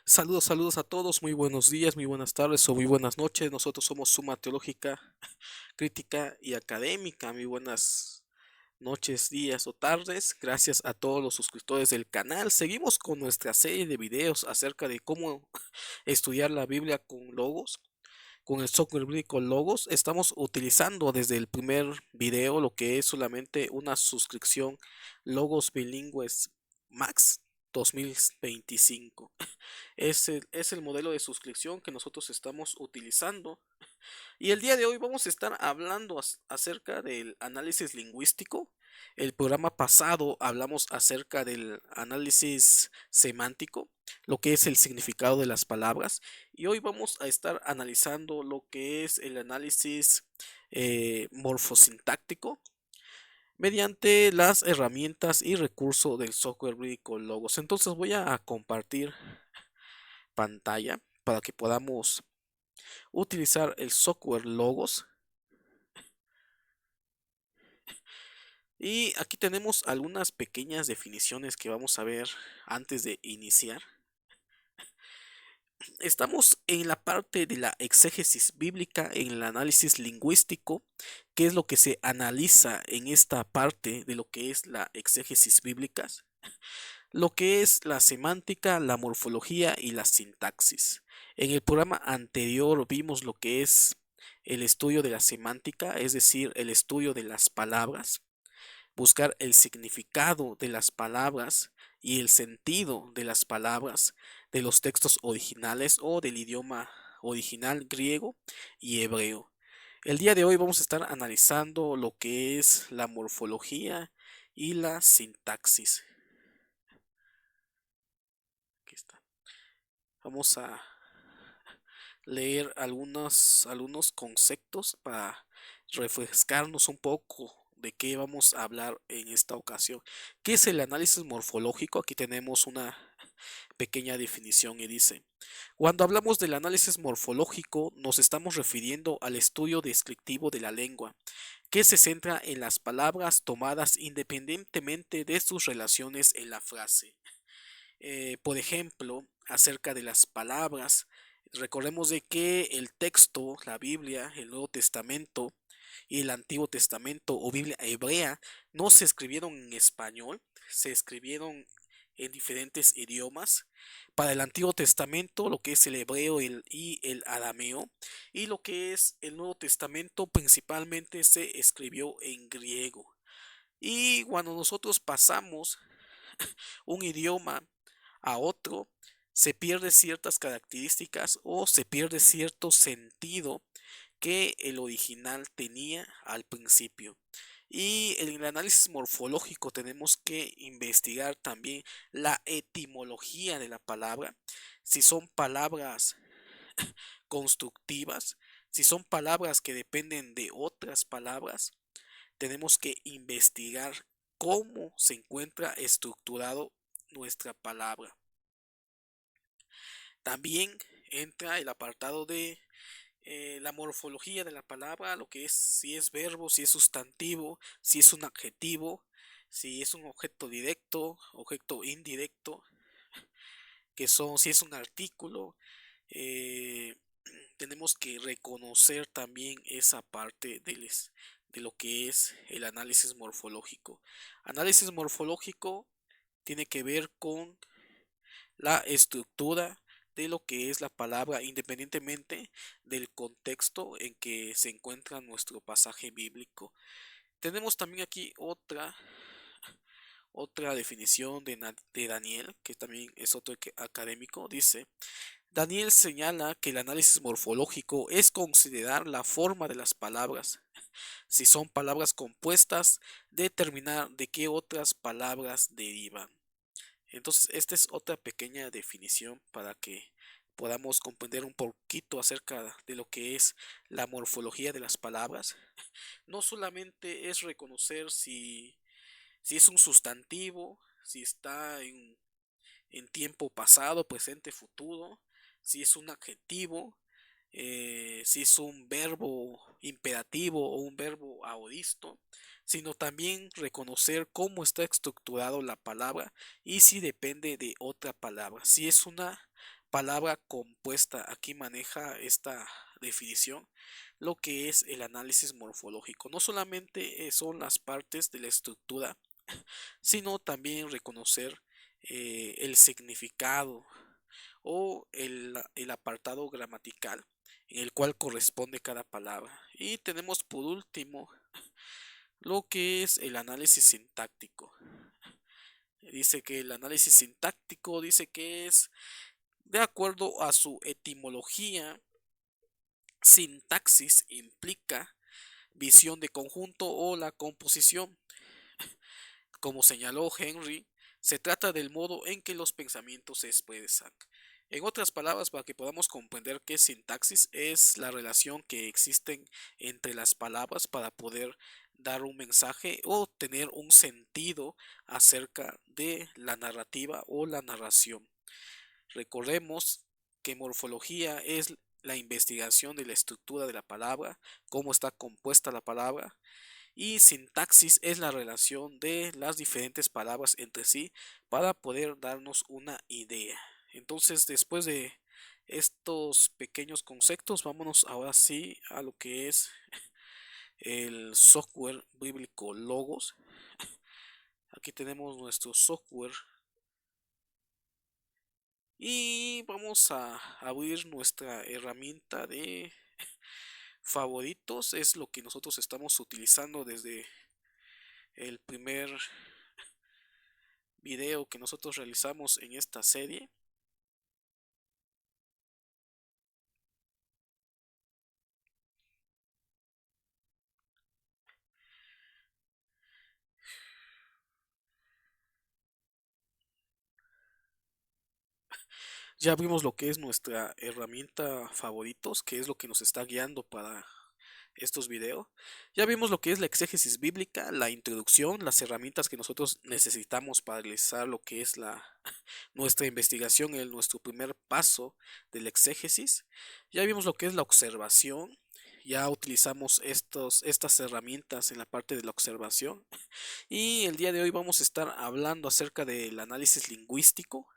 Saludos a todos, muy buenos días, muy buenas tardes o muy buenas noches. Nosotros somos Suma Teológica, Crítica y Académica. Muy buenas noches, días o tardes. Gracias a todos los suscriptores del canal. Seguimos con nuestra serie de videos acerca de cómo estudiar la Biblia con Logos, con el software bíblico Logos. Estamos utilizando desde el primer video lo que es solamente una suscripción Logos Bilingües Max 2025. Es el modelo de suscripción que nosotros estamos utilizando. Y el día de hoy vamos a estar hablando acerca del análisis lingüístico. El programa pasado hablamos acerca del análisis semántico, lo que es el significado de las palabras. Y hoy vamos a estar analizando lo que es el análisis morfosintáctico mediante las herramientas y recursos del software bíblico Logos. Entonces voy a compartir pantalla para que podamos utilizar el software Logos. Y aquí tenemos algunas pequeñas definiciones que vamos a ver antes de iniciar. Estamos en la parte de la exégesis bíblica, en el análisis lingüístico. ¿Qué es lo que se analiza en esta parte de lo que es la exégesis bíblica? Lo que es la semántica, la morfología y la sintaxis. En el programa anterior vimos lo que es el estudio de la semántica, es decir, el estudio de las palabras, buscar el significado de las palabras y el sentido de las palabras de los textos originales o del idioma original griego y hebreo. El día de hoy vamos a estar analizando lo que es la morfología y la sintaxis. Aquí está. Vamos a leer algunos conceptos para refrescarnos un poco de qué vamos a hablar en esta ocasión. ¿Qué es el análisis morfológico? Aquí tenemos una pequeña definición y dice: cuando hablamos del análisis morfológico nos estamos refiriendo al estudio descriptivo de la lengua, que se centra en las palabras tomadas independientemente de sus relaciones en la frase. Por ejemplo, acerca de las palabras, recordemos de que el texto, la Biblia, el Nuevo Testamento y el Antiguo Testamento o Biblia hebrea no se escribieron en español, se escribieron en diferentes idiomas. Para el Antiguo Testamento, lo que es el hebreo y el arameo, y lo que es el Nuevo Testamento principalmente se escribió en griego. Y cuando nosotros pasamos un idioma a otro, se pierde ciertas características o se pierde cierto sentido que el original tenía al principio. Y en el análisis morfológico tenemos que investigar también la etimología de la palabra, si son palabras constructivas, si son palabras que dependen de otras palabras. Tenemos que investigar cómo se encuentra estructurado nuestra palabra. También entra el apartado de la morfología de la palabra, lo que es si es verbo, si es sustantivo, si es un adjetivo, si es un objeto directo, objeto indirecto, si es un artículo. eh, Tenemos que reconocer también esa parte de lo que es el análisis morfológico. Análisis morfológico tiene que ver con la estructura de lo que es la palabra, independientemente del contexto en que se encuentra nuestro pasaje bíblico. Tenemos también aquí otra definición de Daniel, que también es otro académico. Dice: Daniel señala que el análisis morfológico es considerar la forma de las palabras. Si son palabras compuestas, determinar de qué otras palabras derivan. Entonces, esta es otra pequeña definición para que podamos comprender un poquito acerca de lo que es la morfología de las palabras. No solamente es reconocer si es un sustantivo, si está en tiempo pasado, presente, futuro, si es un adjetivo, si es un verbo imperativo o un verbo aoristo, sino también reconocer cómo está estructurado la palabra y si depende de otra palabra. Si es una palabra compuesta. Aquí maneja esta definición lo que es el análisis morfológico. No solamente son las partes de la estructura, sino también reconocer el significado o el apartado gramatical en el cual corresponde cada palabra. Y tenemos por último lo que es el análisis sintáctico. Dice que el análisis sintáctico dice que es de acuerdo a su etimología. Sintaxis implica visión de conjunto o la composición. Como señaló Henry, se trata del modo en que los pensamientos se expresan. En otras palabras, para que podamos comprender qué es sintaxis, es la relación que existe entre las palabras para poder dar un mensaje o tener un sentido acerca de la narrativa o la narración. Recordemos que morfología es la investigación de la estructura de la palabra, cómo está compuesta la palabra, y sintaxis es la relación de las diferentes palabras entre sí para poder darnos una idea. Entonces, después de estos pequeños conceptos, vámonos ahora sí a lo que es el software bíblico Logos. Aquí tenemos nuestro software y vamos a abrir nuestra herramienta de favoritos. Es lo que nosotros estamos utilizando desde el primer video que nosotros realizamos en esta serie. Ya vimos lo que es nuestra herramienta favoritos, que es lo que nos está guiando para estos videos. Ya vimos lo que es la exégesis bíblica, la introducción, las herramientas que nosotros necesitamos para realizar lo que es nuestra investigación, nuestro primer paso de la exégesis. Ya vimos lo que es la observación. Ya utilizamos estas herramientas en la parte de la observación. Y el día de hoy vamos a estar hablando acerca del análisis lingüístico.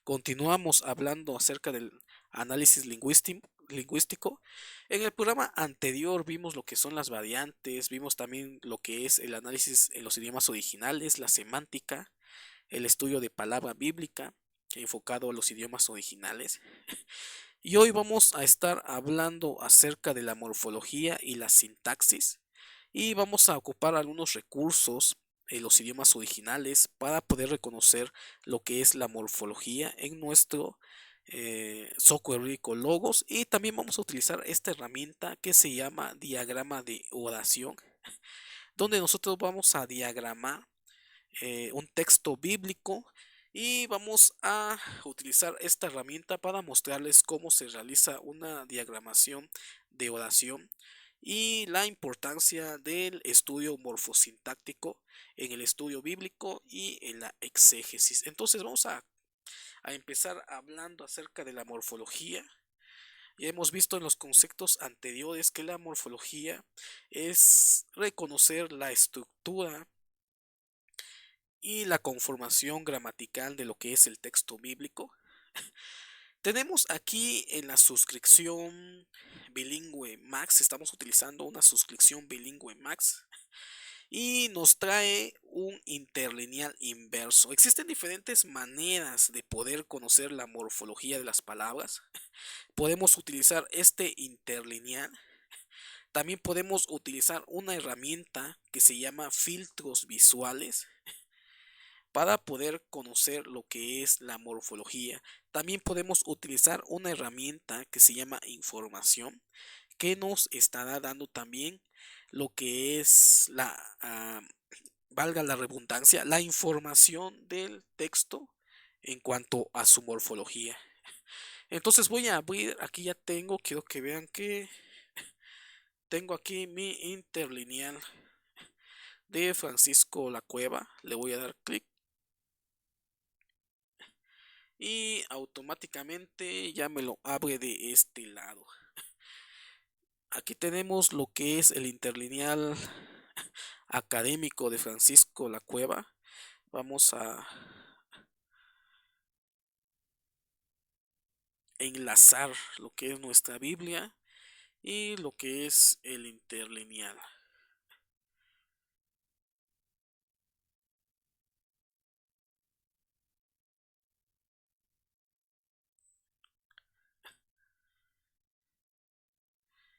Continuamos hablando acerca del análisis lingüístico. En el programa anterior vimos lo que son las variantes, vimos también lo que es el análisis en los idiomas originales, la semántica, el estudio de palabra bíblica enfocado a los idiomas originales. Y hoy vamos a estar hablando acerca de la morfología y la sintaxis. Y vamos a ocupar algunos recursos en los idiomas originales para poder reconocer lo que es la morfología en nuestro software rico Logos. Y también vamos a utilizar esta herramienta que se llama diagrama de oración, donde nosotros vamos a diagramar un texto bíblico y vamos a utilizar esta herramienta para mostrarles cómo se realiza una diagramación de oración y la importancia del estudio morfosintáctico en el estudio bíblico y en la exégesis. Entonces vamos a empezar hablando acerca de la morfología. Ya hemos visto en los conceptos anteriores que la morfología es reconocer la estructura y la conformación gramatical de lo que es el texto bíblico. Tenemos aquí en la suscripción bilingüe Max, estamos utilizando una suscripción bilingüe Max y nos trae un interlineal inverso. Existen diferentes maneras de poder conocer la morfología de las palabras. Podemos utilizar este interlineal. También podemos utilizar una herramienta que se llama filtros visuales para poder conocer lo que es la morfología. También podemos utilizar una herramienta que se llama información, que nos estará dando también lo que es valga la redundancia, la información del texto en cuanto a su morfología. Entonces voy a abrir, aquí ya tengo, quiero que vean que tengo aquí mi interlineal de Francisco La Cueva. Le voy a dar clic y automáticamente ya me lo abre de este lado. Aquí tenemos lo que es el interlineal académico de Francisco La Cueva. Vamos enlazar lo que es nuestra Biblia y lo que es el interlineal.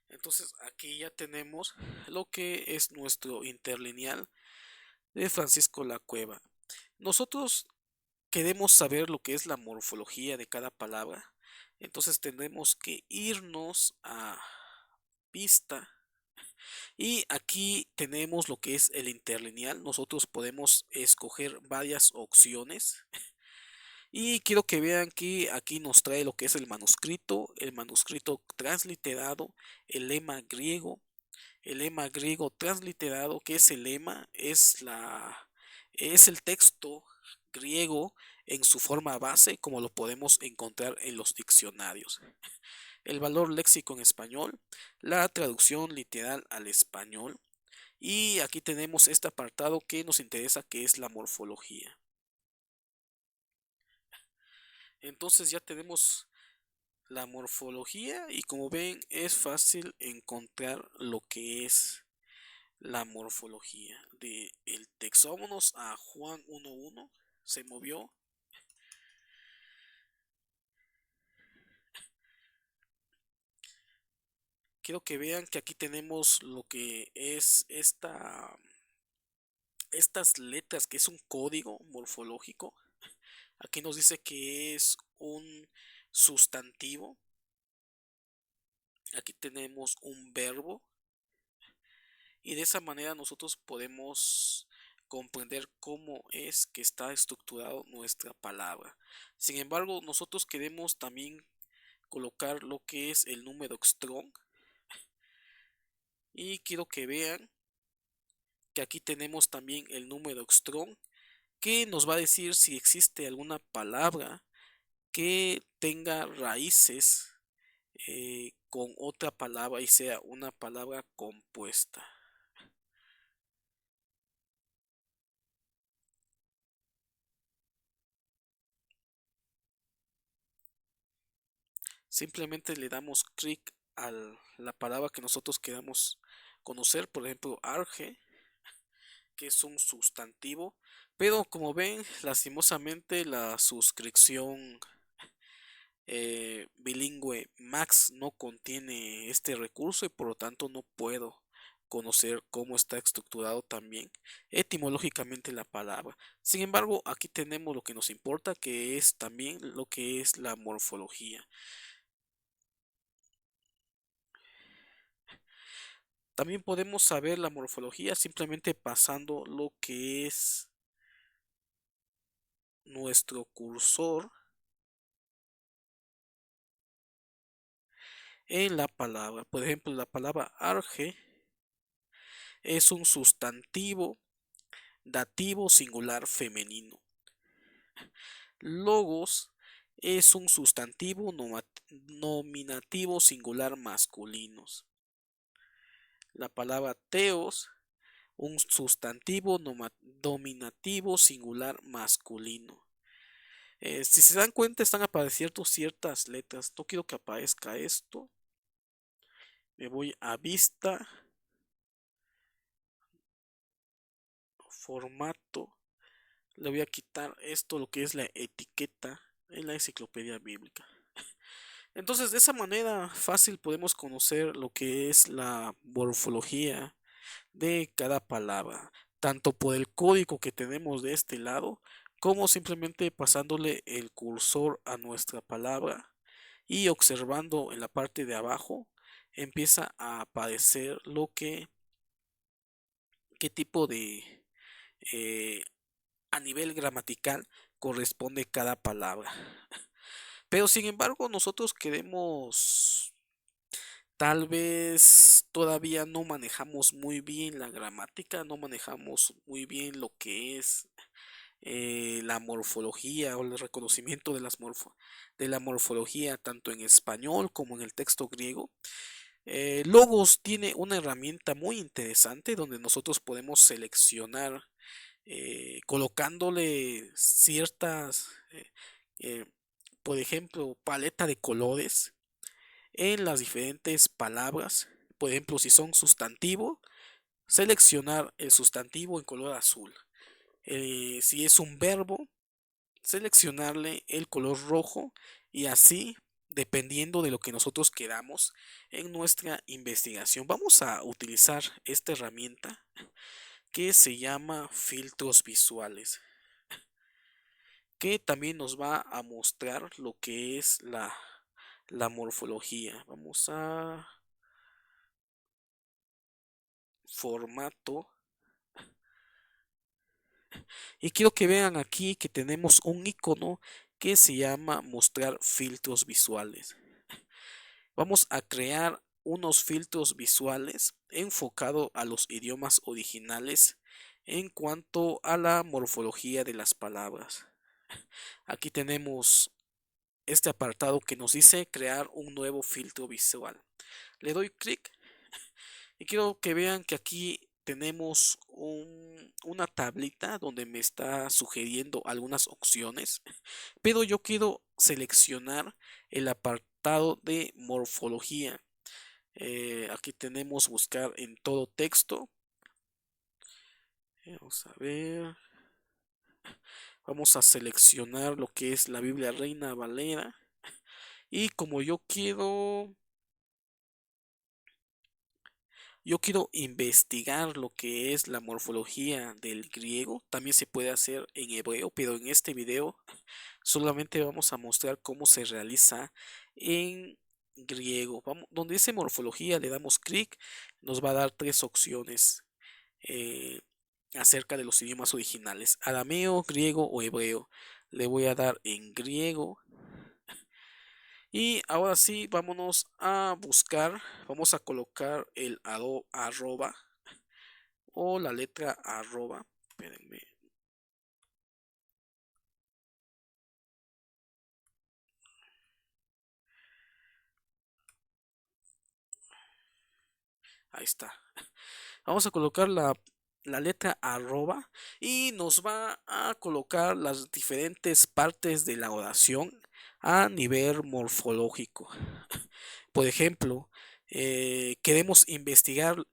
Entonces aquí ya tenemos lo que es nuestro interlineal de Francisco La Cueva. Nosotros queremos saber lo que es la morfología de cada palabra. Entonces tendremos que irnos a pista. Y aquí tenemos lo que es el interlineal. Nosotros podemos escoger varias opciones. Y quiero que vean que aquí nos trae lo que es el manuscrito transliterado, el lema griego. El lema griego transliterado, ¿qué es el lema? Es el texto griego en su forma base, como lo podemos encontrar en los diccionarios. El valor léxico en español, la traducción literal al español. Y aquí tenemos este apartado que nos interesa, que es la morfología. Entonces ya tenemos la morfología y como ven es fácil encontrar lo que es la morfología del texto. Vámonos a Juan 1.1. Se movió. Quiero que vean que aquí tenemos lo que es estas letras, que es un código morfológico. Aquí nos dice que es un sustantivo. Aquí tenemos un verbo. Y de esa manera nosotros podemos comprender cómo es que está estructurado nuestra palabra. Sin embargo, nosotros queremos también colocar lo que es el número strong. Y quiero que vean que aquí tenemos también el número strong, que nos va a decir si existe alguna palabra que tenga raíces con otra palabra y sea una palabra compuesta. Simplemente le damos clic a la palabra que nosotros queramos conocer, por ejemplo, arge, que es un sustantivo, pero como ven, lastimosamente la suscripción bilingüe Max no contiene este recurso y por lo tanto no puedo conocer cómo está estructurado también etimológicamente la palabra. Sin embargo, aquí tenemos lo que nos importa, que es también lo que es la morfología. También podemos saber la morfología simplemente pasando lo que es nuestro cursor en la palabra. Por ejemplo, la palabra arge es un sustantivo dativo singular femenino. Logos es un sustantivo nominativo singular masculino. La palabra teos, un sustantivo nominativo singular masculino. Si se dan cuenta, están apareciendo ciertas letras. No quiero que aparezca esto. Me voy a vista, formato. Le voy a quitar esto, lo que es la etiqueta en la enciclopedia bíblica. Entonces, de esa manera fácil podemos conocer lo que es la morfología de cada palabra, tanto por el código que tenemos de este lado, como simplemente pasándole el cursor a nuestra palabra y observando en la parte de abajo empieza a aparecer lo que qué tipo de eh, a nivel gramatical corresponde cada palabra. Pero sin embargo, nosotros queremos, tal vez todavía no manejamos muy bien la gramática, no manejamos muy bien lo que es la morfología o el reconocimiento de de la morfología tanto en español como en el texto griego. Logos tiene una herramienta muy interesante donde nosotros podemos seleccionar colocándole ciertas por ejemplo, paleta de colores en las diferentes palabras. Por ejemplo, si son sustantivo, seleccionar el sustantivo en color azul. Si es un verbo, seleccionarle el color rojo y así dependiendo de lo que nosotros queramos en nuestra investigación. Vamos a utilizar esta herramienta que se llama filtros visuales, que también nos va a mostrar lo que es la morfología. Vamos a formato y quiero que vean aquí que tenemos un icono que se llama mostrar filtros visuales. Vamos a crear unos filtros visuales enfocado a los idiomas originales en cuanto a la morfología de las palabras. Aquí tenemos este apartado que nos dice crear un nuevo filtro visual. Le doy clic y quiero que vean que aquí tenemos una tablita donde me está sugiriendo algunas opciones, pero yo quiero seleccionar el apartado de morfología. Aquí tenemos buscar en todo texto. Vamos a ver. Vamos a seleccionar lo que es la Biblia Reina Valera. Y como yo quiero investigar lo que es la morfología del griego. También se puede hacer en hebreo, pero en este video solamente vamos a mostrar cómo se realiza en griego. Donde dice morfología le damos clic, nos va a dar tres opciones acerca de los idiomas originales: arameo, griego o hebreo. Le voy a dar en griego. Y ahora sí, vámonos a buscar. Vamos a colocar el arroba o la letra arroba. Espérenme. Ahí está. Vamos a colocar la letra arroba y nos va a colocar las diferentes partes de la oración a nivel morfológico. Por ejemplo, queremos investigar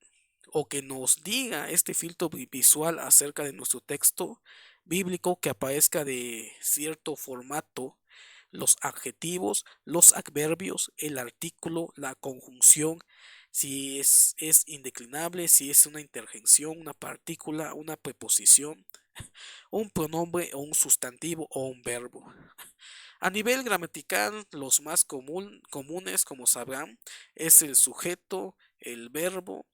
o que nos diga este filtro visual acerca de nuestro texto bíblico que aparezca de cierto formato, los adjetivos, los adverbios, el artículo, la conjunción, si es indeclinable, si es una interjección, una partícula, una preposición, un pronombre o un sustantivo o un verbo. A nivel gramatical, los más comunes, como sabrán, es el sujeto, el verbo,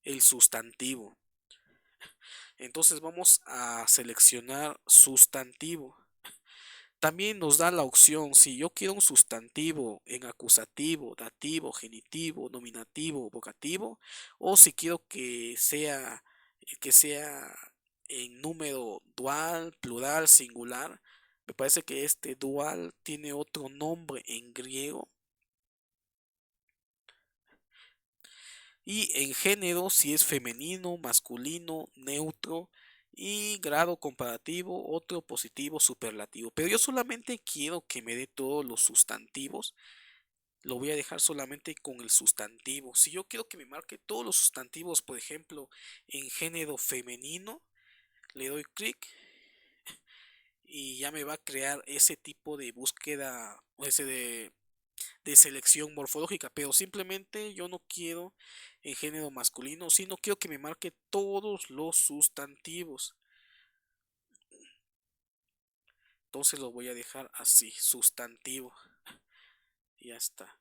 el sustantivo. Entonces vamos a seleccionar sustantivo. También nos da la opción si yo quiero un sustantivo en acusativo, dativo, genitivo, nominativo, vocativo, o si quiero que sea en número dual, plural, singular. Me parece que este dual tiene otro nombre en griego. Y en género, si es femenino, masculino, neutro y grado comparativo, otro positivo, superlativo. Pero yo solamente quiero que me dé todos los sustantivos. Lo voy a dejar solamente con el sustantivo. Si yo quiero que me marque todos los sustantivos, por ejemplo, en género femenino, le doy clic y ya me va a crear ese tipo de búsqueda o ese de selección morfológica, pero simplemente yo no quiero en género masculino, sino quiero que me marque todos los sustantivos. Entonces lo voy a dejar así, sustantivo. Y ya está.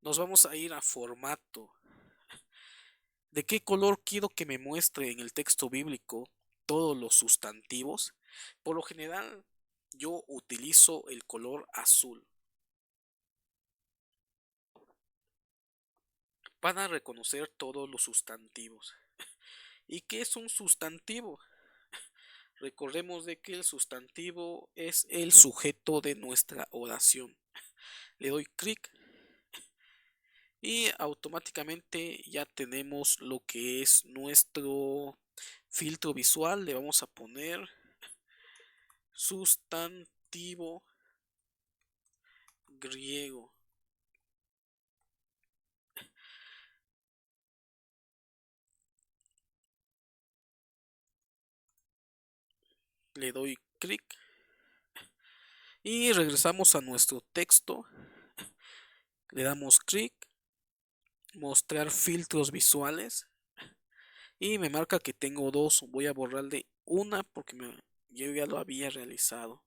Nos vamos a ir a formato. ¿De qué color quiero que me muestre en el texto bíblico todos los sustantivos? Por lo general, yo utilizo el color azul para reconocer todos los sustantivos. ¿Y qué es un sustantivo? Recordemos de que el sustantivo es el sujeto de nuestra oración. Le doy clic y automáticamente ya tenemos lo que es nuestro filtro visual. Le vamos a poner sustantivo griego. Le doy clic y regresamos a nuestro texto. Le damos clic, mostrar filtros visuales y me marca que tengo dos. Voy a borrarle una porque yo ya lo había realizado.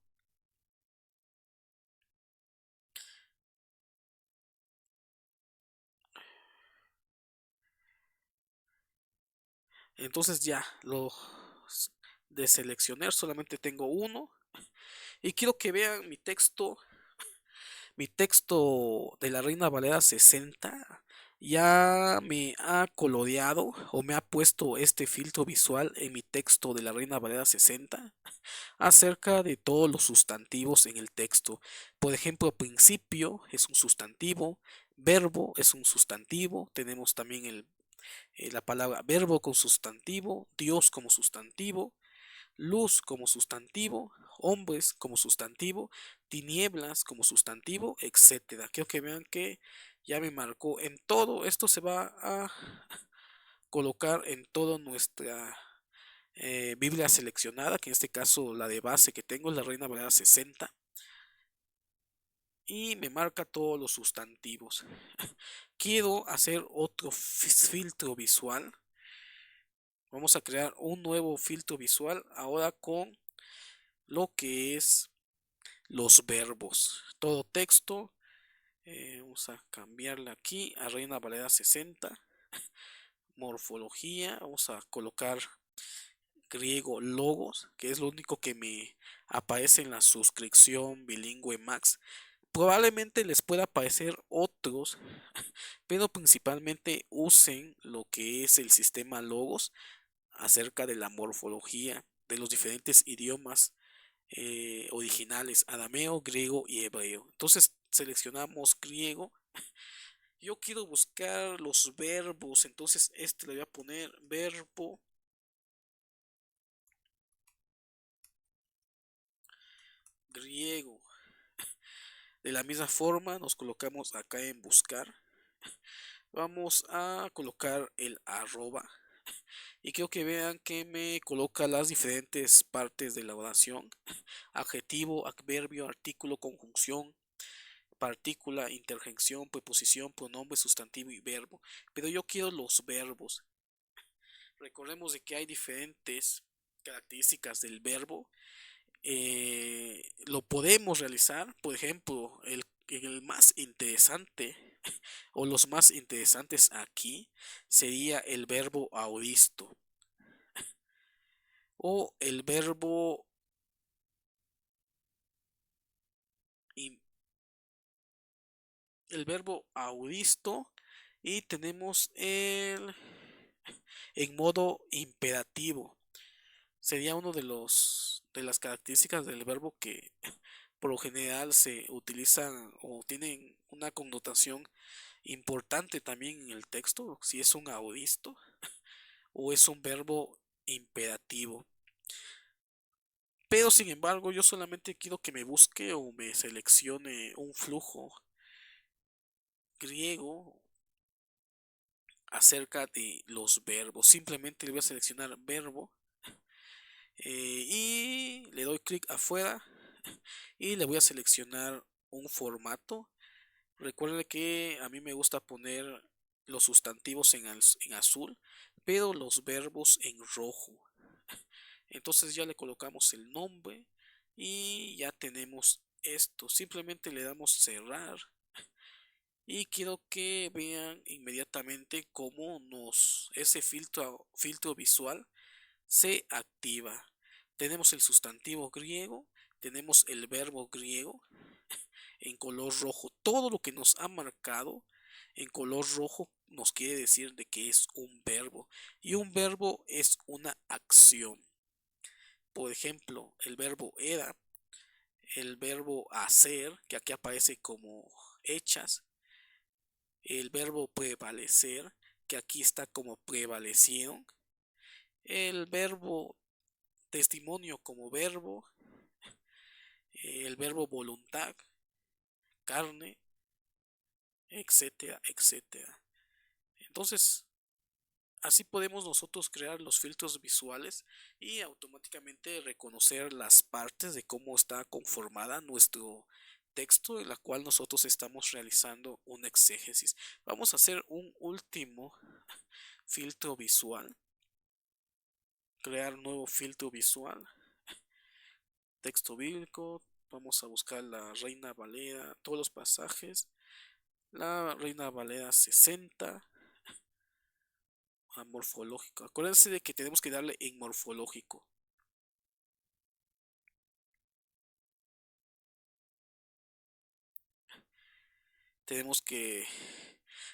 Entonces ya lo deseleccionar, solamente tengo uno y quiero que vean mi texto de la Reina Valera 60 ya me ha coloreado o me ha puesto este filtro visual en mi texto de la Reina Valera 60 acerca de todos los sustantivos en el texto. Por ejemplo, principio es un sustantivo, verbo es un sustantivo, tenemos también la palabra verbo con sustantivo, Dios como sustantivo, luz como sustantivo, hombres como sustantivo, tinieblas como sustantivo, etcétera. Quiero que vean que ya me marcó en todo. Esto se va a colocar en toda nuestra Biblia seleccionada, que en este caso la de base que tengo es la Reina Valera 60. Y me marca todos los sustantivos. Quiero hacer otro filtro visual. Vamos a crear un nuevo filtro visual ahora con lo que es los verbos. Todo texto. Vamos a cambiarle aquí a Reina Valera 60. Morfología. Vamos a colocar griego logos, que es lo único que me aparece en la suscripción bilingüe Max. Probablemente les pueda aparecer otros, pero principalmente usen lo que es el sistema logos acerca de la morfología de los diferentes idiomas originales, arameo, griego y hebreo. Entonces seleccionamos griego. Yo quiero buscar los verbos, entonces este le voy a poner verbo griego. De la misma forma nos colocamos acá en buscar. Vamos a colocar el arroba y quiero que vean que me coloca las diferentes partes de la oración: adjetivo, adverbio, artículo, conjunción, partícula, interjección, preposición, pronombre, sustantivo y verbo. Pero yo quiero los verbos. Recordemos de que hay diferentes características del verbo. Lo podemos realizar, por ejemplo, el más interesante o los más interesantes aquí sería el verbo auristo o el verbo auristo, y tenemos el en modo imperativo. Sería uno de las características del verbo que por lo general se utilizan o tienen una connotación importante también en el texto, si es un auristo o es un verbo imperativo. Pero sin embargo, yo solamente quiero que me busque o me seleccione un flujo griego acerca de los verbos. Simplemente le voy a seleccionar verbo y le doy clic afuera y le voy a seleccionar un formato. Recuerden que a mí me gusta poner los sustantivos en azul, pero los verbos en rojo. Entonces ya le colocamos el nombre y ya tenemos esto. Simplemente le damos cerrar y quiero que vean inmediatamente cómo ese filtro visual se activa. Tenemos el sustantivo griego, tenemos el verbo griego en color rojo. Todo lo que nos ha marcado en color rojo nos quiere decir de que es un verbo, y un verbo es una acción. Por ejemplo, el verbo era, el verbo hacer, que aquí aparece como hechas, el verbo prevalecer, que aquí está como prevalecieron, el verbo testimonio como verbo, el verbo voluntad, carne, etcétera, etcétera. Entonces, así podemos nosotros crear los filtros visuales y automáticamente reconocer las partes de cómo está conformada nuestro texto en la cual nosotros estamos realizando un exégesis. Vamos a hacer un último filtro visual. Crear nuevo filtro visual. Texto bíblico. Vamos a buscar la Reina Valera, todos los pasajes. La Reina Valera 60. A morfológico. Acuérdense de que tenemos que darle en morfológico. Tenemos que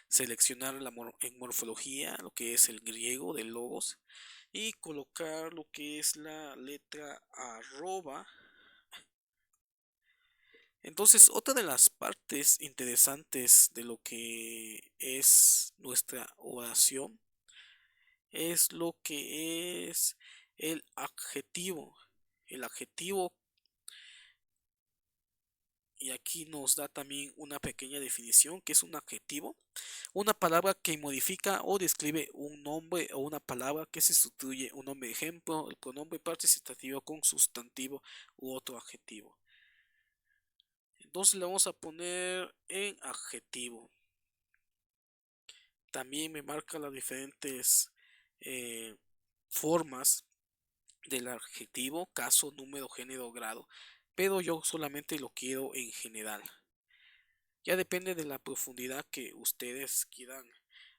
seleccionar en morfología lo que es el griego de logos y colocar lo que es la letra arroba. Entonces, otra de las partes interesantes de lo que es nuestra oración es lo que es el adjetivo. El adjetivo, y aquí nos da también una pequeña definición que es un adjetivo, una palabra que modifica o describe un nombre o una palabra que se sustituye un nombre. Ejemplo, el pronombre participativo con sustantivo u otro adjetivo. Entonces le vamos a poner en adjetivo. También me marca las diferentes formas del adjetivo, caso, número, género, grado, pero yo solamente lo quiero en general. Ya depende de la profundidad que ustedes quieran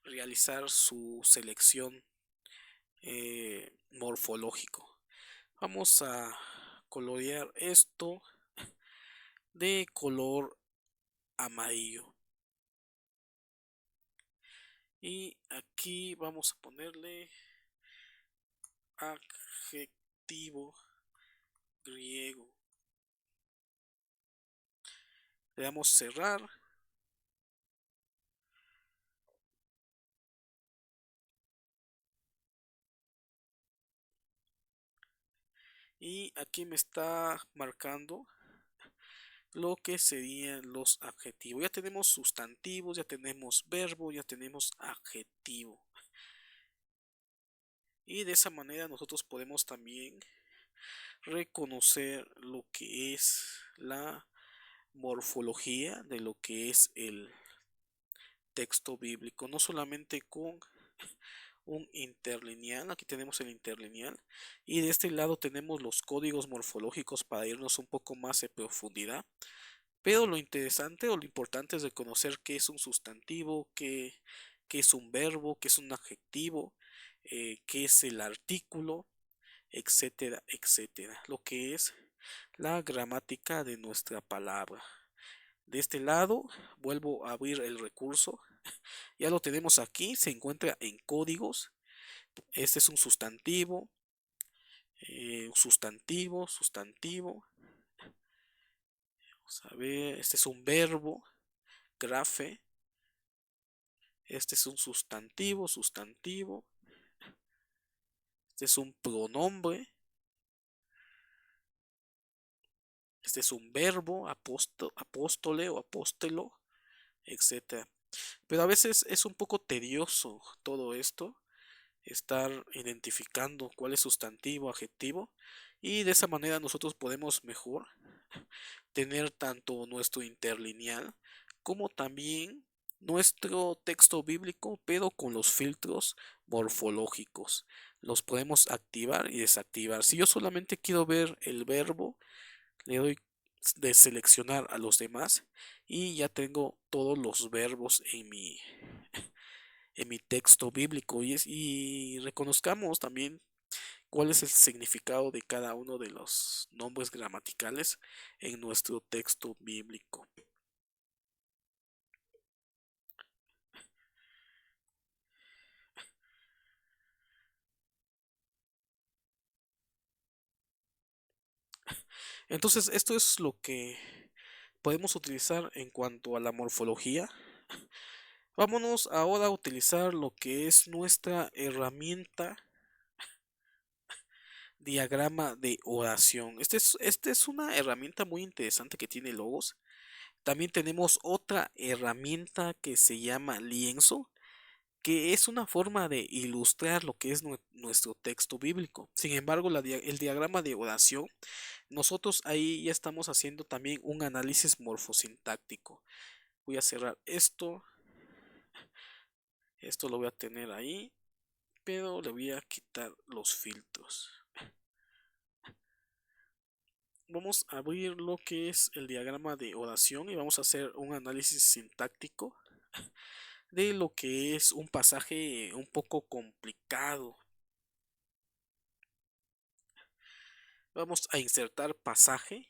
realizar su selección morfológico. Vamos a colorear esto de color amarillo. Y aquí vamos a ponerle adjetivo griego. Le damos cerrar. Y aquí me está marcando lo que serían los adjetivos. Ya tenemos sustantivos, ya tenemos verbo, ya tenemos adjetivo. Y de esa manera nosotros podemos también reconocer lo que es la morfología de lo que es el texto bíblico, no solamente con un interlineal. Aquí tenemos el interlineal y de este lado tenemos los códigos morfológicos para irnos un poco más en profundidad. Pero lo interesante o lo importante es reconocer qué es un sustantivo, qué es un verbo, qué es un adjetivo, qué es el artículo, etcétera, etcétera. Lo que es la gramática de nuestra palabra. De este lado vuelvo a abrir el recurso. Ya lo tenemos aquí, se encuentra en códigos. Este es un sustantivo, sustantivo, sustantivo. Vamos a ver, este es un verbo, grafe. Este es un sustantivo, sustantivo. Este es un pronombre. Este es un verbo, apóstole o apóstelo, etcétera. Pero a veces es un poco tedioso todo esto, estar identificando cuál es sustantivo, adjetivo, y de esa manera nosotros podemos mejor tener tanto nuestro interlineal como también nuestro texto bíblico, pero con los filtros morfológicos. Los podemos activar y desactivar. Si yo solamente quiero ver el verbo, le doy de seleccionar a los demás y ya tengo todos los verbos en mi texto bíblico y reconozcamos también cuál es el significado de cada uno de los nombres gramaticales en nuestro texto bíblico. Entonces, esto es lo que podemos utilizar en cuanto a la morfología. Vámonos ahora a utilizar lo que es nuestra herramienta diagrama de oración. Esta es una herramienta muy interesante que tiene logos. También tenemos otra herramienta que se llama lienzo, que es una forma de ilustrar lo que es nuestro texto bíblico. Sin embargo, el diagrama de oración, nosotros ahí ya estamos haciendo también un análisis morfosintáctico. Voy a cerrar esto lo voy a tener ahí, pero le voy a quitar los filtros. Vamos a abrir lo que es el diagrama de oración y vamos a hacer un análisis sintáctico de lo que es un pasaje un poco complicado. Vamos a insertar pasaje.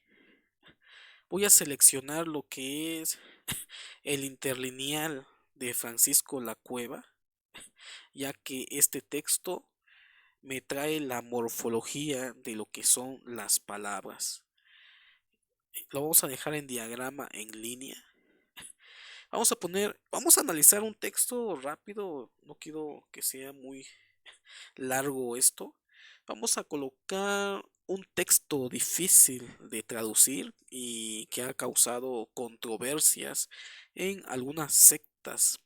Voy a seleccionar lo que es el interlineal de Francisco La Cueva, ya que este texto me trae la morfología de lo que son las palabras. Lo vamos a dejar en diagrama en línea. Vamos a analizar un texto rápido, no quiero que sea muy largo esto. Vamos a colocar un texto difícil de traducir y que ha causado controversias en algunas sectas.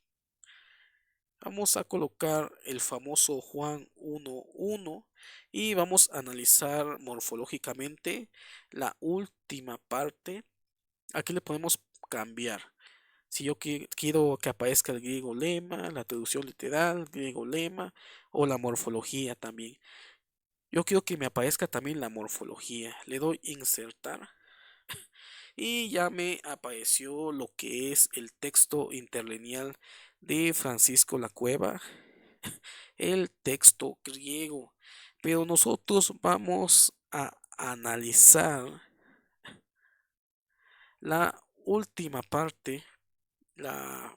Vamos a colocar el famoso Juan 1.1 y vamos a analizar morfológicamente la última parte. Aquí le podemos cambiar. Si yo quiero que aparezca el griego lema, la traducción literal, griego lema o la morfología también. Yo quiero que me aparezca también la morfología. Le doy insertar y ya me apareció lo que es el texto interlineal de Francisco La Cueva, el texto griego. Pero nosotros vamos a analizar la última parte, la,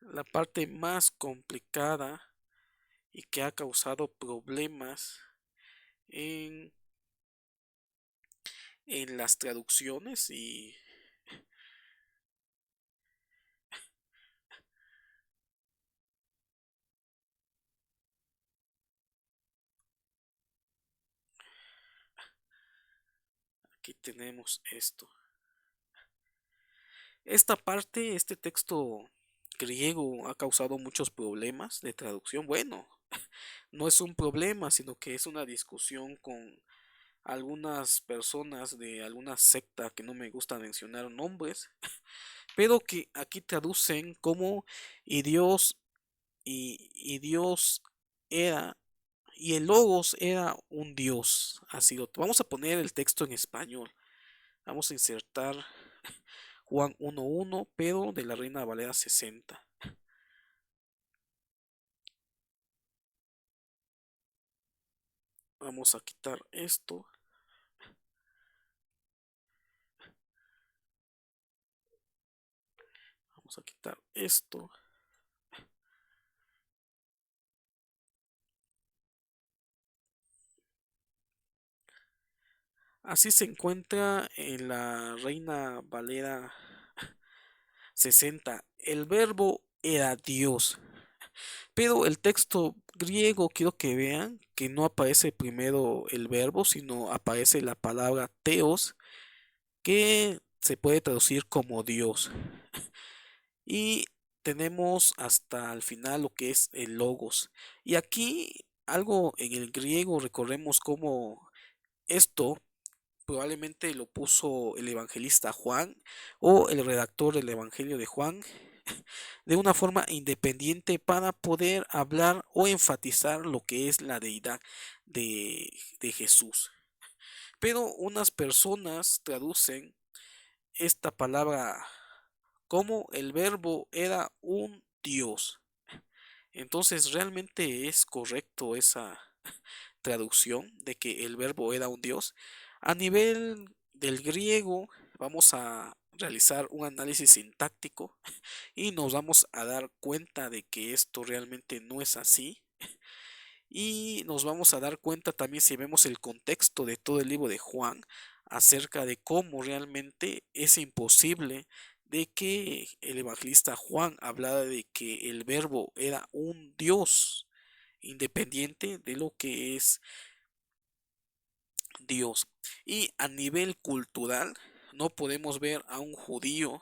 la parte más complicada y que ha causado problemas en, en las traducciones. Y aquí tenemos esto. Esta parte, este texto griego ha causado muchos problemas de traducción. Bueno, no es un problema, sino que es una discusión con algunas personas de alguna secta que no me gusta mencionar nombres, pero que aquí traducen como y Dios y Dios era y el Logos era un Dios. Así lo vamos a poner el texto en español. Vamos a insertar Juan 1.1, pero de la Reina Valera 60. Vamos a quitar esto. Vamos a quitar esto. Así se encuentra en la Reina Valera 60. El verbo era Dios. Pero el texto griego quiero que vean que no aparece primero el verbo, sino aparece la palabra teos, que se puede traducir como Dios. Y tenemos hasta el final lo que es el logos. Y aquí algo en el griego recordemos como esto probablemente lo puso el evangelista Juan o el redactor del Evangelio de Juan de una forma independiente para poder hablar o enfatizar lo que es la deidad de Jesús. Pero unas personas traducen esta palabra como el verbo era un Dios. Entonces, ¿realmente es correcto esa traducción de que el verbo era un Dios? A nivel del griego, vamos a realizar un análisis sintáctico y nos vamos a dar cuenta de que esto realmente no es así. Y nos vamos a dar cuenta también si vemos el contexto de todo el libro de Juan acerca de cómo realmente es imposible de que el evangelista Juan hablara de que el verbo era un Dios independiente de lo que es Dios. Y a nivel cultural no podemos ver a un judío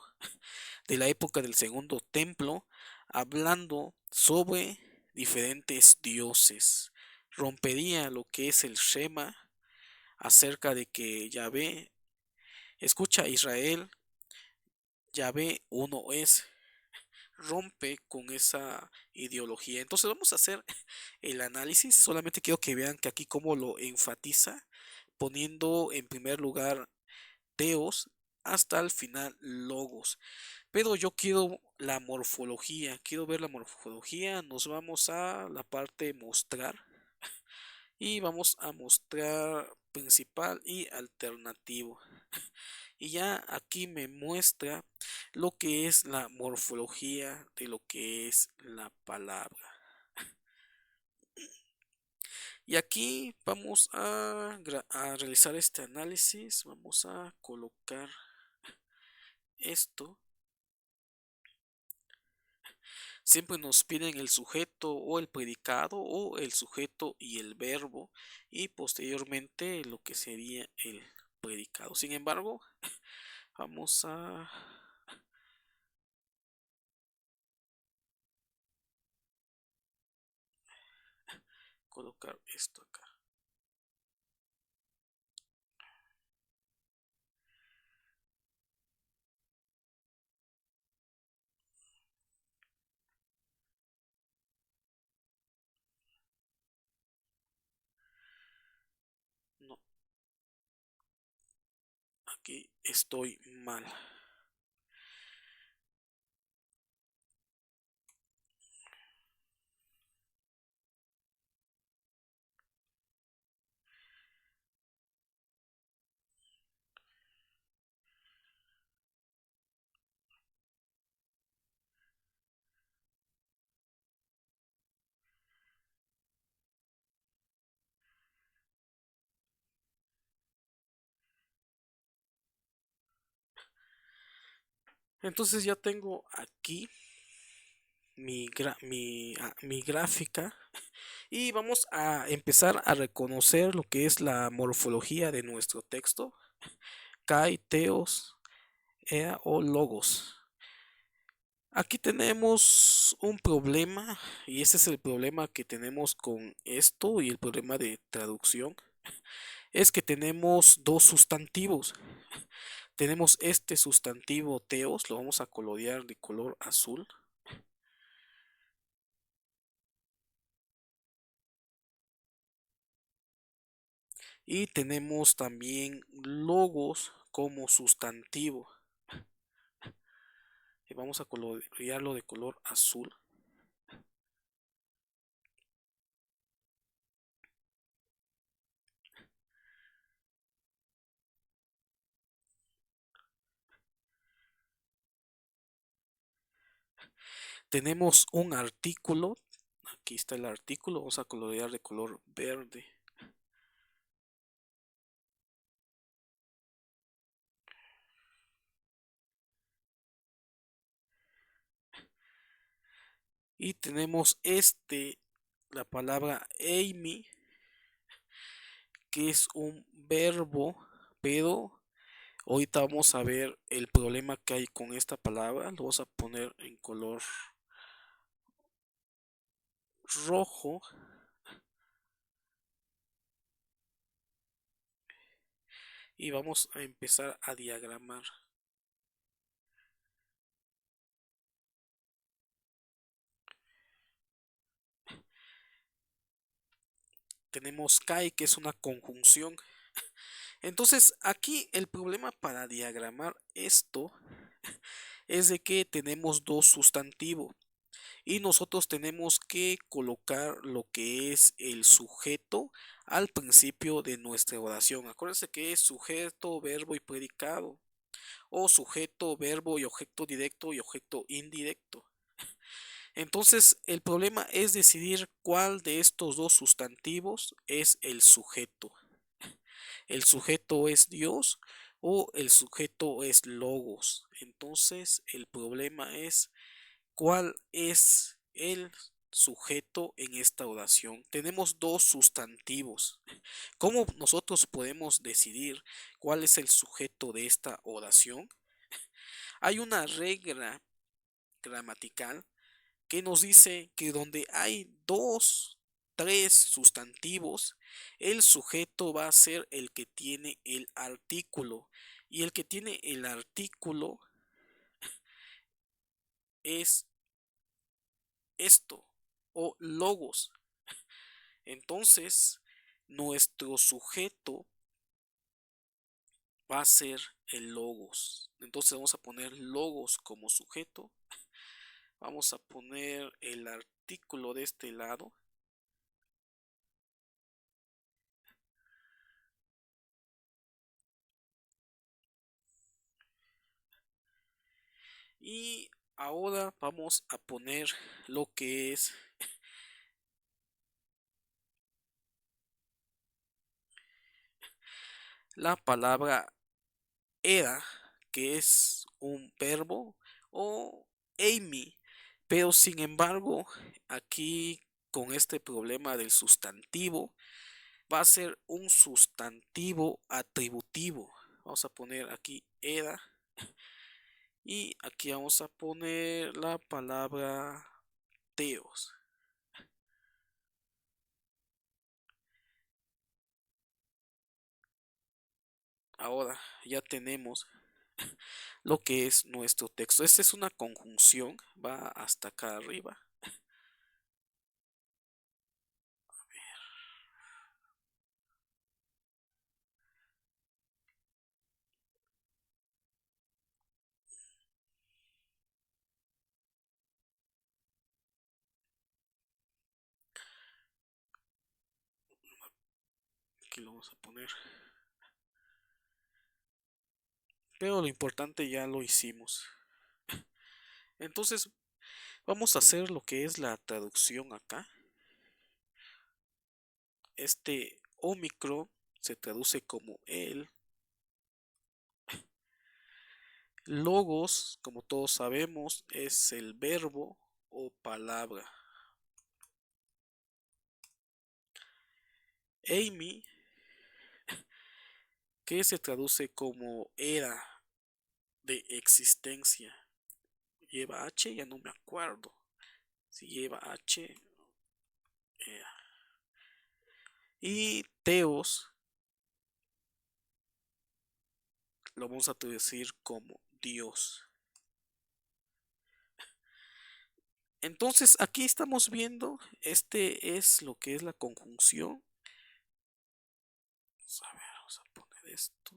de la época del segundo templo hablando sobre diferentes dioses. Rompería lo que es el Shema acerca de que Yahvé, escucha Israel, Yahvé uno es, rompe con esa ideología. Entonces vamos a hacer el análisis, solamente quiero que vean que aquí cómo lo enfatiza, poniendo en primer lugar teos hasta el final logos. Pero yo quiero la morfología, quiero ver la morfología, nos vamos a la parte mostrar y vamos a mostrar principal y alternativo. Y ya aquí me muestra lo que es la morfología de lo que es la palabra. Y aquí vamos a realizar este análisis, vamos a colocar esto. Siempre nos piden el sujeto o el predicado o el sujeto y el verbo y posteriormente lo que sería el predicado. Sin embargo, vamos a colocar esto acá. No, aquí estoy mal. Entonces ya tengo aquí mi gráfica y vamos a empezar a reconocer lo que es la morfología de nuestro texto. Kai, teos, ea o logos. Aquí tenemos un problema y ese es el problema que tenemos con esto y el problema de traducción. Es que tenemos dos sustantivos. Tenemos este sustantivo teos, lo vamos a colorear de color azul. Y tenemos también logos como sustantivo. Y vamos a colorearlo de color azul. Tenemos un artículo. Aquí está el artículo. Vamos a colorear de color verde. Y tenemos la palabra Amy, que es un verbo, pero ahorita vamos a ver el problema que hay con esta palabra. Lo vamos a poner en color rojo. Y vamos a empezar a diagramar. Tenemos Kai, que es una conjunción. Entonces, aquí el problema para diagramar esto es de que tenemos dos sustantivos y nosotros tenemos que colocar lo que es el sujeto al principio de nuestra oración. Acuérdense que es sujeto, verbo y predicado, o sujeto, verbo y objeto directo y objeto indirecto. Entonces, el problema es decidir cuál de estos dos sustantivos es el sujeto. ¿El sujeto es Dios o el sujeto es Logos? Entonces, el problema es cuál es el sujeto en esta oración. Tenemos dos sustantivos. ¿Cómo nosotros podemos decidir cuál es el sujeto de esta oración? Hay una regla gramatical que nos dice que donde hay dos, tres sustantivos, el sujeto va a ser el que tiene el artículo. Y el que tiene el artículo es esto o logos. Entonces, nuestro sujeto va a ser el logos. Entonces vamos a poner logos como sujeto. Vamos a poner el artículo de este lado. Y ahora vamos a poner lo que es la palabra era, que es un verbo, o Amy. Pero sin embargo, aquí con este problema del sustantivo, va a ser un sustantivo atributivo. Vamos a poner aquí era y aquí vamos a poner la palabra teos. Ahora ya tenemos lo que es nuestro texto. Esta es una conjunción, va hasta acá arriba. Aquí lo vamos a poner. Pero lo importante ya lo hicimos. Entonces vamos a hacer lo que es la traducción acá. Este Omicron se traduce como el. Logos, como todos sabemos, es el verbo o palabra. Amy, que se traduce como era de existencia. Lleva H, ya no me acuerdo. Si lleva H, era. Y Teos lo vamos a traducir como Dios. Entonces aquí estamos viendo, este es lo que es la conjunción. A ver, vamos a poner esto.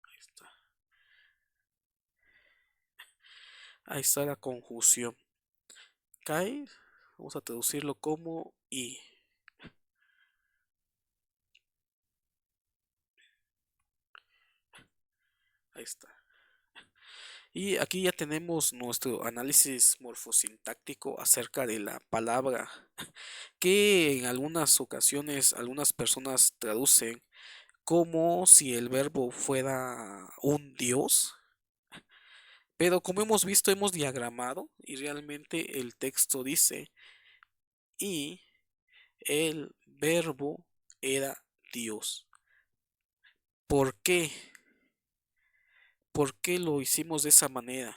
Ahí está. Ahí está la conjunción. Cae, vamos a traducirlo como y. Ahí está. Y aquí ya tenemos nuestro análisis morfosintáctico acerca de la palabra, que en algunas ocasiones algunas personas traducen como si el verbo fuera un dios. Pero como hemos visto, hemos diagramado y realmente el texto dice, y el verbo era Dios. ¿Por qué? ¿Por qué lo hicimos de esa manera?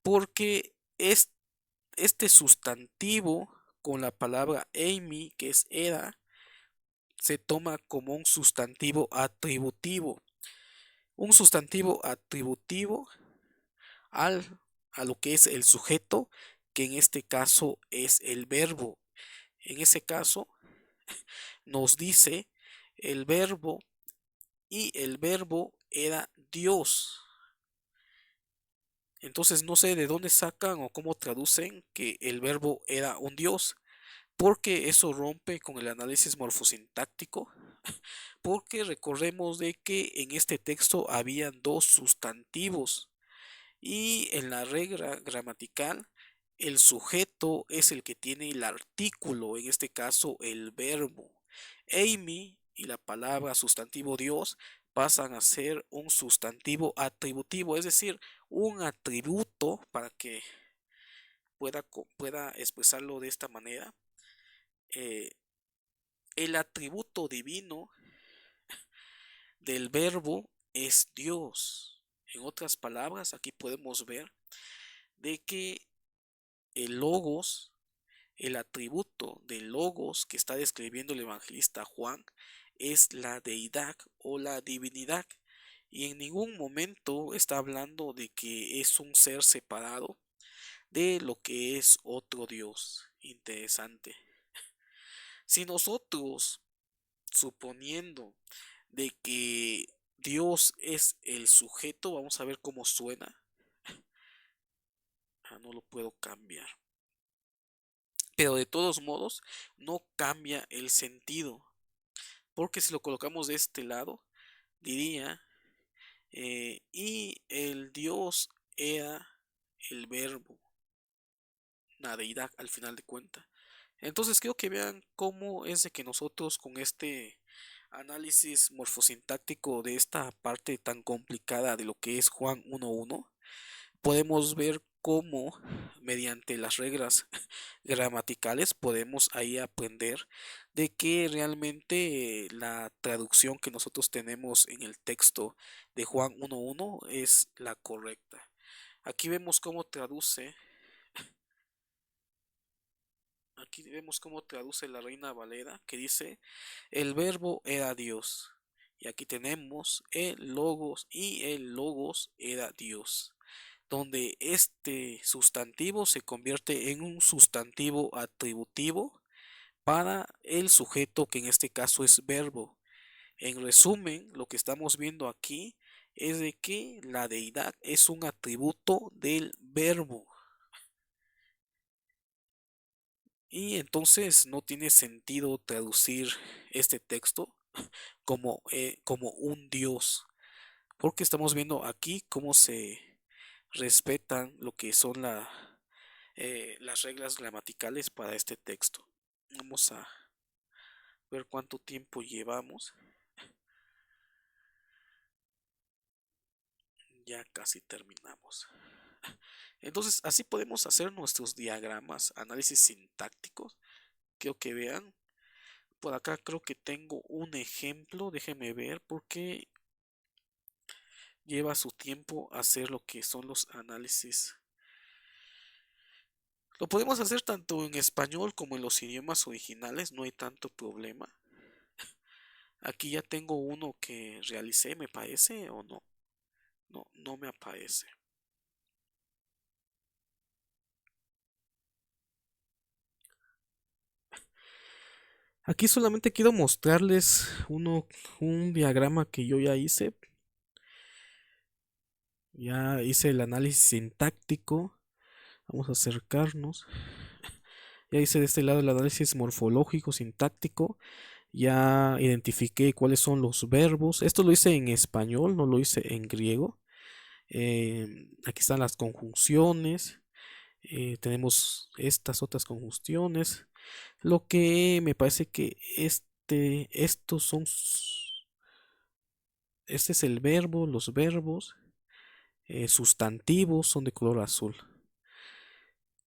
Porque este sustantivo con la palabra Amy, que es era, se toma como un sustantivo atributivo. Un sustantivo atributivo a lo que es el sujeto, que en este caso es el verbo. En ese caso nos dice el verbo, y el verbo era Dios. Entonces no sé de dónde sacan o cómo traducen que el verbo era un Dios, porque eso rompe con el análisis morfosintáctico, porque recordemos de que en este texto habían dos sustantivos Y en la regla gramatical, el sujeto es el que tiene el artículo, en este caso el verbo. Amy y la palabra sustantivo Dios pasan a ser un sustantivo atributivo, es decir, un atributo para que pueda expresarlo de esta manera. eh, el atributo divino del verbo es Dios. En otras palabras, aquí podemos ver de que el logos, el atributo del logos que está describiendo el evangelista Juan, es la deidad o la divinidad. Y en ningún momento está hablando de que es un ser separado de lo que es otro Dios. Interesante. Si nosotros, suponiendo de que Dios es el sujeto, vamos a ver cómo suena. No lo puedo cambiar. Pero de todos modos, no cambia el sentido. Porque si lo colocamos de este lado, diría, y el Dios era el verbo, la deidad al final de cuentas. Entonces quiero que vean cómo es de que nosotros con este análisis morfosintáctico de esta parte tan complicada de lo que es Juan 1.1, podemos ver cómo mediante las reglas gramaticales podemos ahí aprender de que realmente la traducción que nosotros tenemos en el texto de Juan 1.1 es la correcta. Aquí vemos cómo traduce Aquí vemos cómo traduce la Reina Valera, que dice, el verbo era Dios. Y aquí tenemos el logos y el logos era Dios, donde este sustantivo se convierte en un sustantivo atributivo para el sujeto, que en este caso es verbo. En resumen, lo que estamos viendo aquí es de que la deidad es un atributo del verbo. Y entonces no tiene sentido traducir este texto como un Dios, porque estamos viendo aquí cómo se respetan lo que son las reglas gramaticales para este texto. Vamos a ver cuánto tiempo llevamos. Ya casi terminamos. Entonces, así podemos hacer nuestros diagramas, análisis sintácticos. Quiero que vean. Por acá creo que tengo un ejemplo. Déjenme ver porque lleva su tiempo hacer lo que son los análisis. Lo podemos hacer tanto en español como en los idiomas originales, no hay tanto problema. Aquí ya tengo uno que realicé, me parece, o no. No, no me aparece. Aquí solamente quiero mostrarles un diagrama que yo ya hice. Ya hice el análisis sintáctico. Vamos a acercarnos. Ya hice de este lado el análisis morfológico, sintáctico. Ya identifiqué cuáles son los verbos. Esto lo hice en español, no lo hice en griego. Aquí están las conjunciones. Tenemos estas otras conjunciones. Lo que me parece que estos son... Este es el verbo, los verbos. Sustantivos son de color azul.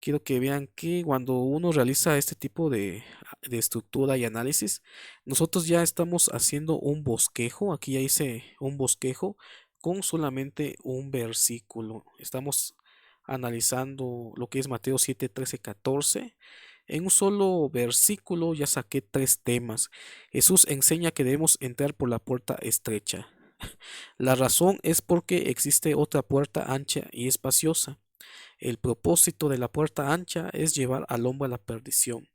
Quiero que vean que cuando uno realiza este tipo de estructura y análisis, nosotros ya estamos haciendo un bosquejo. Aquí ya hice un bosquejo con solamente un versículo. Estamos analizando lo que es Mateo 7, 13, 14. En un solo versículo ya saqué tres temas. Jesús enseña que debemos entrar por la puerta estrecha. La razón es porque existe otra puerta ancha y espaciosa. El propósito de la puerta ancha es llevar al hombre a la perdición.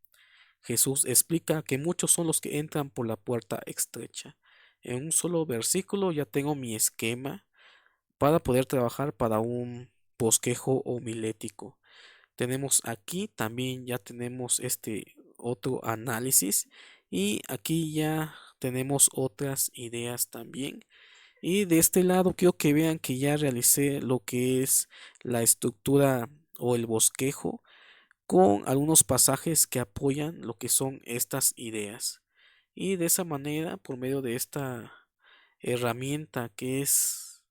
Jesús explica que muchos son los que entran por la puerta estrecha. En un solo versículo ya tengo mi esquema para poder trabajar para un bosquejo homilético. Tenemos aquí también ya tenemos este otro análisis y aquí ya tenemos otras ideas también Y de este lado quiero que vean que ya realicé lo que es la estructura o el bosquejo con algunos pasajes que apoyan lo que son estas ideas. Y de esa manera, por medio de esta herramienta que es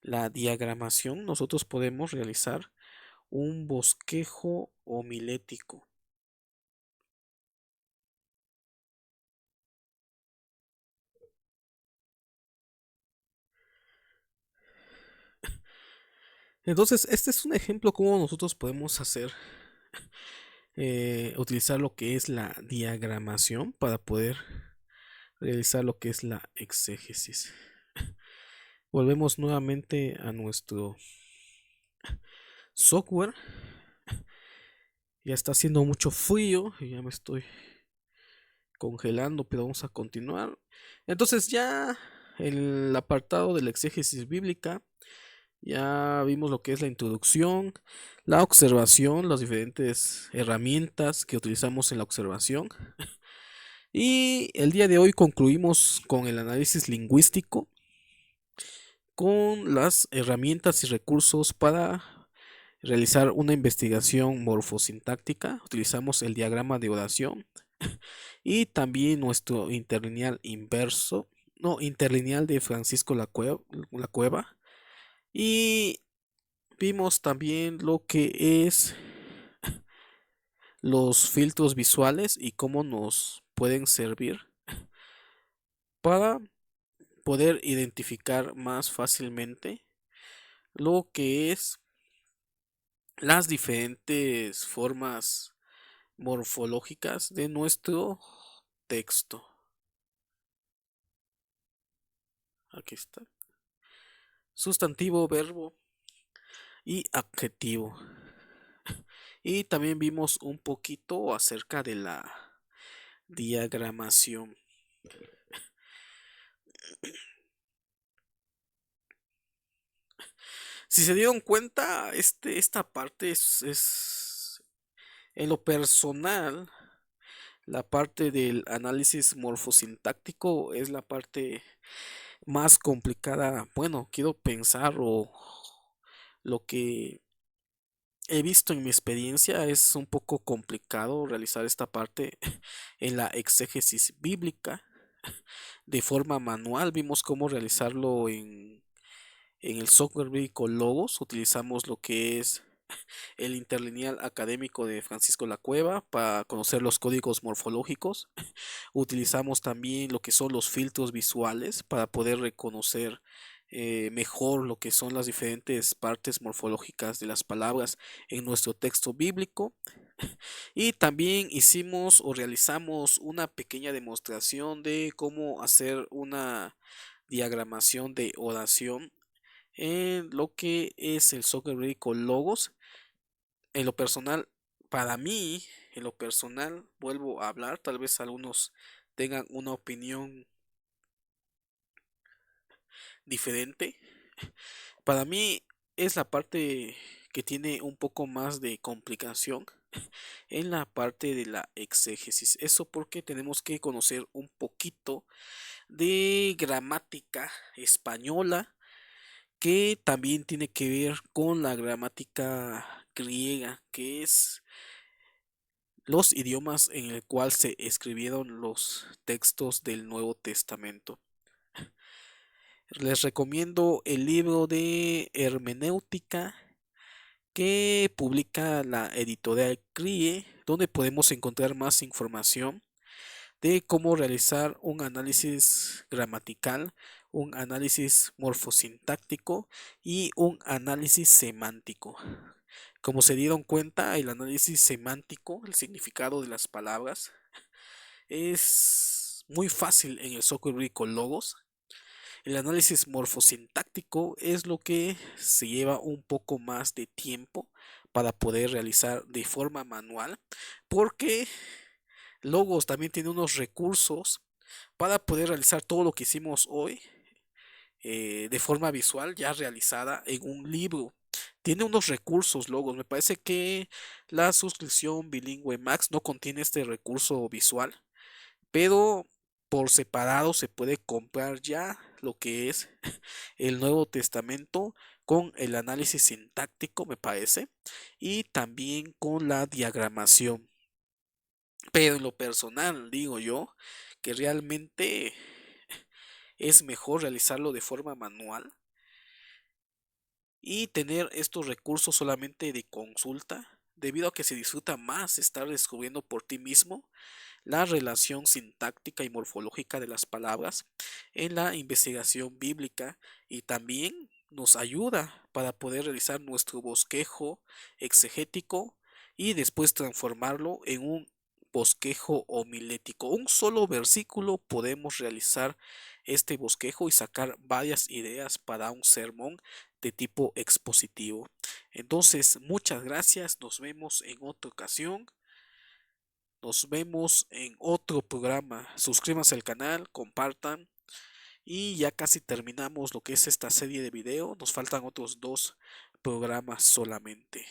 la diagramación, nosotros podemos realizar un bosquejo homilético. Entonces, este es un ejemplo cómo nosotros podemos hacer, utilizar lo que es la diagramación para poder realizar lo que es la exégesis. Volvemos nuevamente a nuestro software. Ya está haciendo mucho frío y ya me estoy congelando, pero vamos a continuar. Entonces ya el apartado de la exégesis bíblica, ya vimos lo que es la introducción, la observación, las diferentes herramientas que utilizamos en la observación. Y el día de hoy concluimos con el análisis lingüístico, con las herramientas y recursos para realizar una investigación morfosintáctica. Utilizamos el diagrama de oración y también nuestro interlineal inverso, no, interlineal de Francisco la Cueva. Y vimos también lo que es los filtros visuales y cómo nos pueden servir para poder identificar más fácilmente lo que es las diferentes formas morfológicas de nuestro texto. Aquí está. Sustantivo, verbo y adjetivo. Y también vimos un poquito acerca de la diagramación. Si se dieron cuenta, esta parte es en lo personal, la parte del análisis morfosintáctico es la parte más complicada. Bueno, quiero pensar o lo que he visto en mi experiencia es un poco complicado realizar esta parte en la exégesis bíblica de forma manual. Vimos cómo realizarlo en el software bíblico Logos. Utilizamos lo que es el interlineal académico de Francisco La Cueva para conocer los códigos morfológicos. Utilizamos también lo que son los filtros visuales para poder reconocer mejor lo que son las diferentes partes morfológicas de las palabras en nuestro texto bíblico. Y también hicimos o realizamos una pequeña demostración de cómo hacer una diagramación de oración en lo que es el software bíblico Logos. En lo personal, para mí, en lo personal, vuelvo a hablar, tal vez algunos tengan una opinión diferente. Para mí es la parte que tiene un poco más de complicación en la parte de la exégesis. Eso porque tenemos que conocer un poquito de gramática española que también tiene que ver con la gramática griega, que es los idiomas en el cual se escribieron los textos del Nuevo Testamento. Les recomiendo el libro de hermenéutica que publica la editorial CRIE, donde podemos encontrar más información de cómo realizar un análisis gramatical, un análisis morfosintáctico y un análisis semántico. Como se dieron cuenta, el análisis semántico, el significado de las palabras, es muy fácil en el software bíblico Logos. El análisis morfosintáctico es lo que se lleva un poco más de tiempo para poder realizar de forma manual, porque Logos también tiene unos recursos para poder realizar todo lo que hicimos hoy de forma visual ya realizada en un libro. Tiene unos recursos Logos. Me parece que la suscripción bilingüe Max no contiene este recurso visual, pero por separado se puede comprar ya lo que es el Nuevo Testamento con el análisis sintáctico, me parece, y también con la diagramación. Pero en lo personal, digo yo, que realmente es mejor realizarlo de forma manual y tener estos recursos solamente de consulta, debido a que se disfruta más estar descubriendo por ti mismo la relación sintáctica y morfológica de las palabras en la investigación bíblica, y también nos ayuda para poder realizar nuestro bosquejo exegético y después transformarlo en un bosquejo homilético. Un solo versículo podemos realizar este bosquejo y sacar varias ideas para un sermón de tipo expositivo. Entonces, muchas gracias, nos vemos en otra ocasión. Nos vemos en otro programa. Suscríbanse al canal, compartan. Y ya casi terminamos lo que es esta serie de video. Nos faltan otros 2 programas solamente.